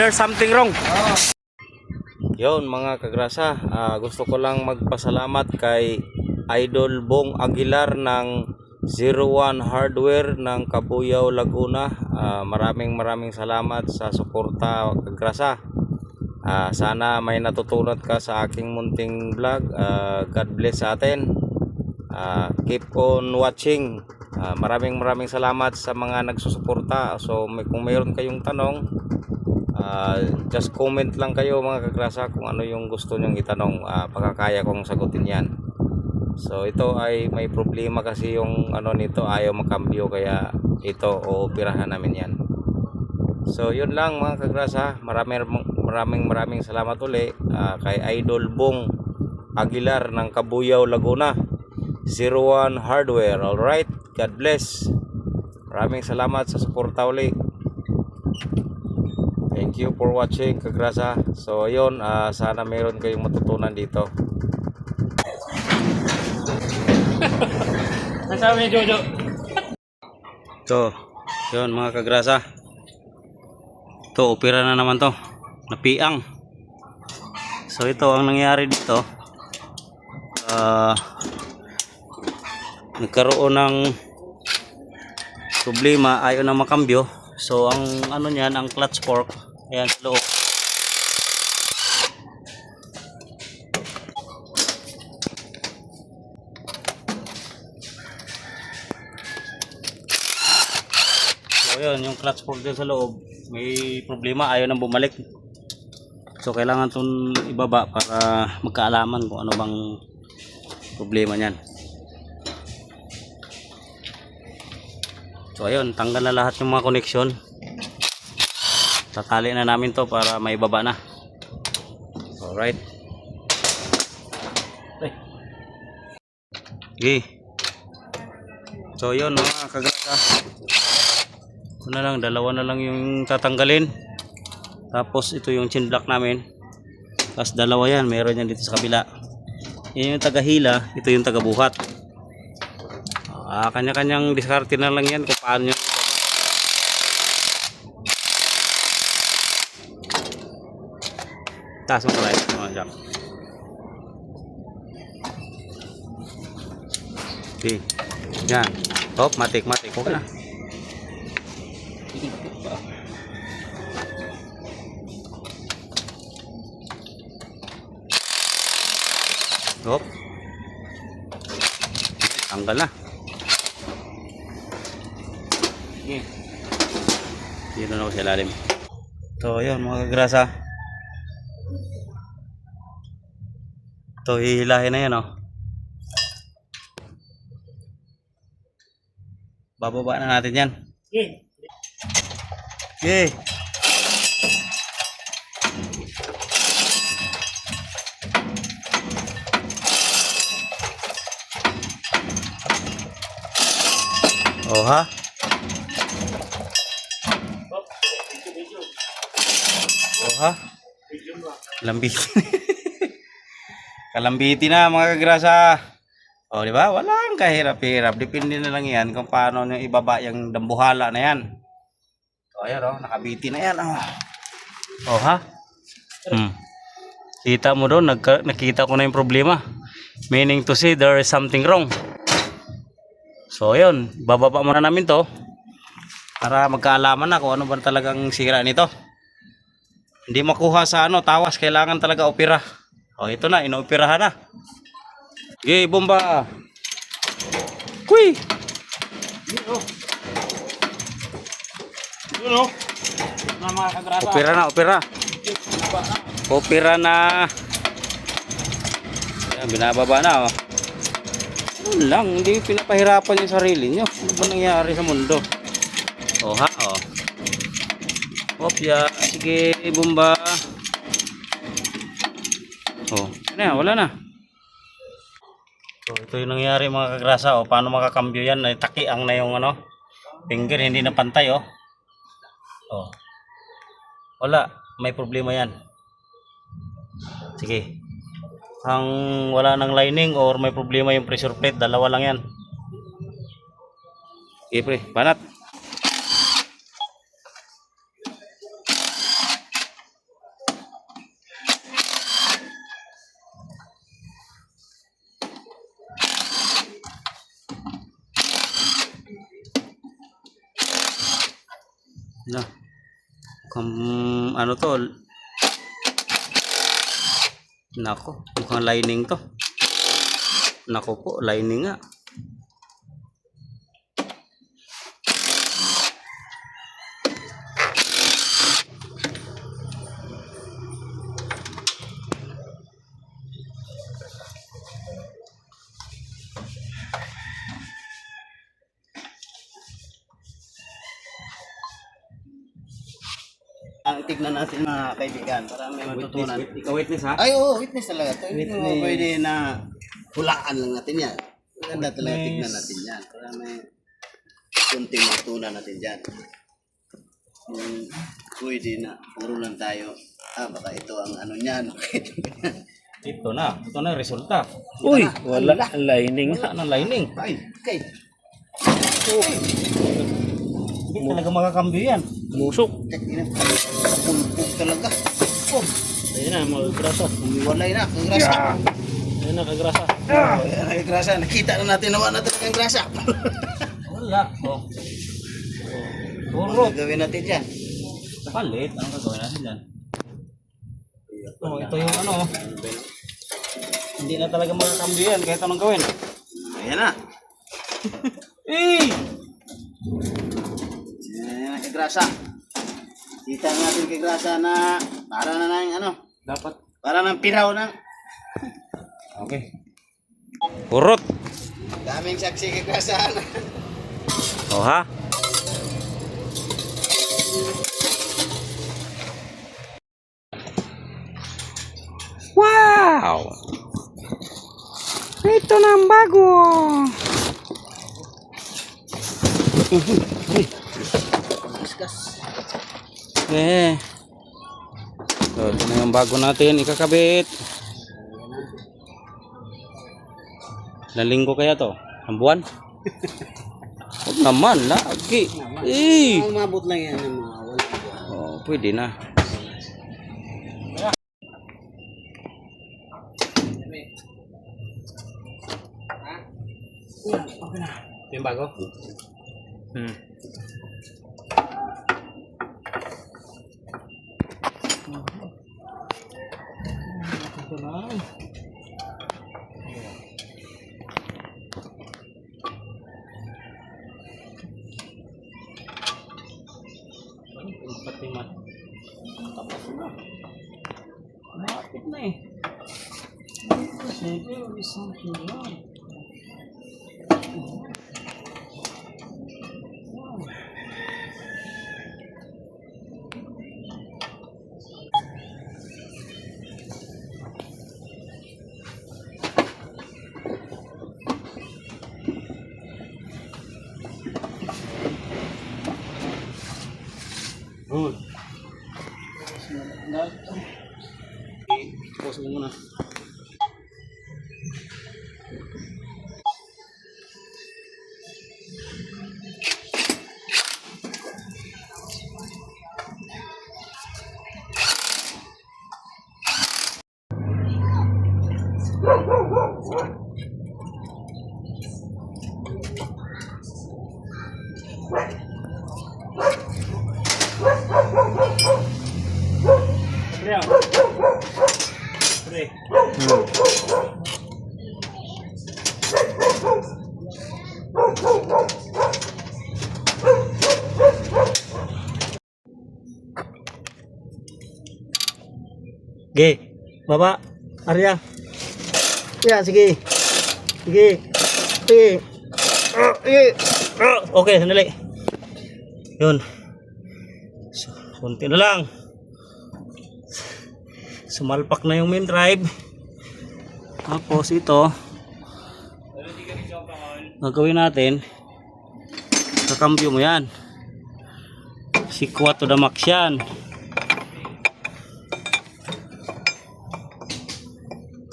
there's something wrong. Yon mga kagrasa, gusto ko lang magpasalamat kay Idol Bong Aguilar ng 01 Hardware ng Cabuyao, Laguna. Maraming salamat sa suporta kagrasa. Sana may natutunan ka sa aking munting vlog. God bless sa atin. Keep on watching. Maraming salamat sa mga nagsusuporta. So kung mayroon kayong tanong, just comment lang kayo mga kagrasa kung ano yung gusto nyong itanong. Pagkakaya kong sagutin yan. So ito ay may problema kasi yung ano nito, ayaw makambyo, kaya ito ooperahan namin yan. So yun lang mga kagrasa, maraming salamat uli kay Idol Bong Aguilar ng Cabuyao, Laguna, 01 Hardware. Alright, God bless. Maraming salamat sa suporta uli. Thank you for watching kagrasa. So ayun, sana meron kayong matutunan dito. Nasabi ni Jojo. So yun mga kagrasa, ito opera na naman to, napiang. So ito ang nangyari dito, nagkaroon ng problema, ayaw na makambyo. So ang ano niyan, ang clutch fork, ayan sa loob. So yun, yung clutch fork din sa loob may problema, ayaw nang bumalik. So kailangan itong ibaba para magkaalaman kung ano bang problema niyan. So ayun, tanggal na lahat yung mga connection. Tatali na namin to para maibaba na. Alright. Okay. So yun mga kagrasa, ito na lang, dalawa na lang yung tatanggalin. Tapos ito yung chin block namin. Tapos dalawa yan, meron yan dito sa kabila. Yan yung tagahila, ito yung tagabuhat. Kanya-kanyang diskarte na lang yan kung paano nyo. Taas mo pala ito mga jack. Okay. Yan. Hop, matik. Okay na. Hop. Tanggal na. Okay. Dito na ako sa ilalim. So yun mga kagrasa, ito hihilahin na yan, oh. Bababa na natin yan. Okay. Oh ha? Oh ha? Lambiti. Kalambiti na mga kagrasa. Oh, di ba? Walang kahirap-hirap. Depende na lang yan kung paano nyo ibaba yung dambuhala na yan. So ayan, oh, nakabiti na yan, oh. Oh ha? Kita mo doon, nakita ko na yung problema. Meaning to say there is something wrong. So ayun, bababa muna namin to para magkaalaman na kung ano ba talagang sira nito. Hindi makuha sa ano, tawas, kailangan talaga opera. Oh, ito na, inooperahan na. Okay, bomba. Kuy. Opera na, opera. Opera na. Ayan, binababa na, oh. Ano lang, hindi pinapahirapan yung sarili nyo. Ano ba nangyari sa mundo? Oh ha, oh. Opya, sige, bomba. Oh, wala na. So, ito yung nangyari mga kagrasa, oh. Paano makakambyo yan? Takiang na yung ano, finger, hindi na pantay, oh. Oh. Wala, may problema yan. Sige. Ang wala ng lining or may problema yung pressure plate, dalawa lang yan. Okay, pre, banat. Na. Ano to? Nako, mukhang lining to. Nako po, lining nga. Ang tignan natin mga kaibigan para may matutunan. Ikaw witness ha? Ay, oo, witness talaga. Ito, hindi mo Witness. pwede na hulaan lang natin yan. Maganda talaga Witness. tignan natin yan. Para may kunting matutunan natin dyan. Pwede na. Puro lang tayo. Baka ito ang ano niyan. Ito na yung resulta. Uy, wala lining. Wala ng lining. Fine. Okay. Hindi talaga makakambyo yan. Musok. Pulpog talaga. Oh, Ayun na, mga grasa. umiwalay na. Ang grasa. Ayun na, kagrasa. Ang grasa. Nakita na natin naman natin ang grasa. Wala. Oh. Ano Puro. gagawin natin dyan? Palit. Anong gagawin natin dyan? Oh, ito yung ano. Hindi na talaga makakambyo yan kahit anong gawin. Ayan na. Eh! Ayan na kay grasa. Kita natin kay grasa na para na ng ano. Dapat. Para ng piraw na. Okay. Urot. Daming saksi kay grasa. Oh ha? Wow! Ito na ang bago. Discuss. So, ito na yung bago natin ikakabit. Ilang linggo kaya to? Ang buwan? Huwag naman, lagi. Eh! Ang mabot lang yan ng mga wala. Oh, pwede na. Ito yung bago? Ito na. Pati man. Tapos na. Malapit na eh. Sige, isang kilo. Good. Pause mo muna. Ge, baba. Arya. Yan, sige. Sige. Sige. Okay, sandali. Yun. Kunti na lang. Sumalpak na yung main drive. Tapos ito. Gagawin natin. Kakambyo mo yan. Sikwat to the max yan.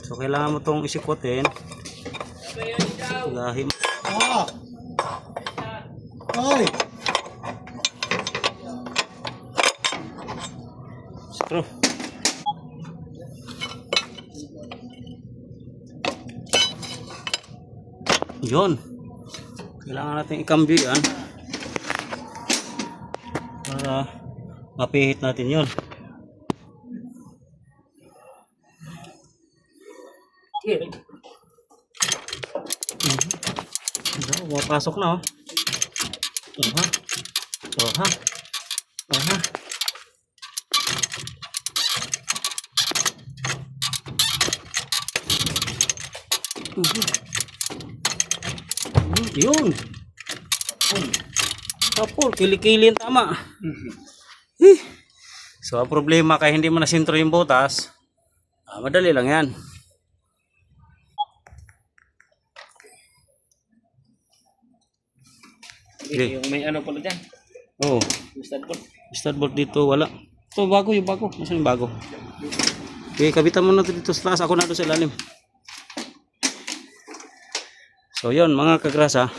So kailangan mo itong isikwatin. Lahim. Hoy! Screw. Yun. Kailangan natin ikambyo yan. para mapihit natin yun. Pasok na oh. Oha. Oha. Oha. Yun. Tapos, kilikili ang tama. Eh. So, ang problema kaya hindi mo nasintro yung butas, madali lang yan. Okay. Yung may ano pala dyan. Oh, Mustard board. start bolt dito, wala. Ito, bago yung bago. Nasaan yung bago? Okay, kabitan mo na ito dito sa taas. Ako na doon sa ilalim. So, yun, mga kagrasa.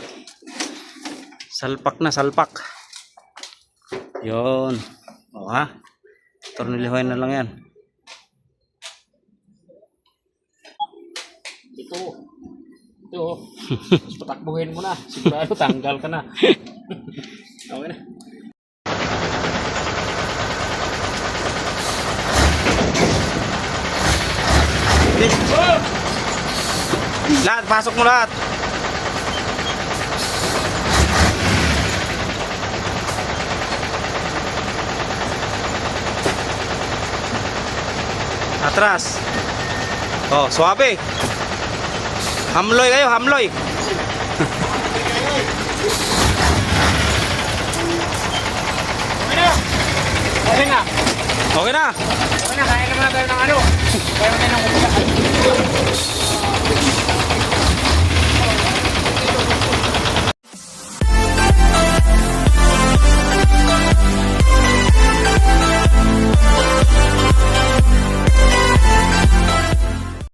Salpak na, salpak. Yun. O, ha? Tornilyohin na lang yan. Ito. Patakbuhin mo na. Sigurado tanggal ka na. Okay na. Lahat, pasok mo lahat. Atras. Oh, suabe. Hamloy kayo, hamloy. Okay na. Okay na. Okay na. Kaya naman tayo ng ano. Kaya naman tayo ng kumula.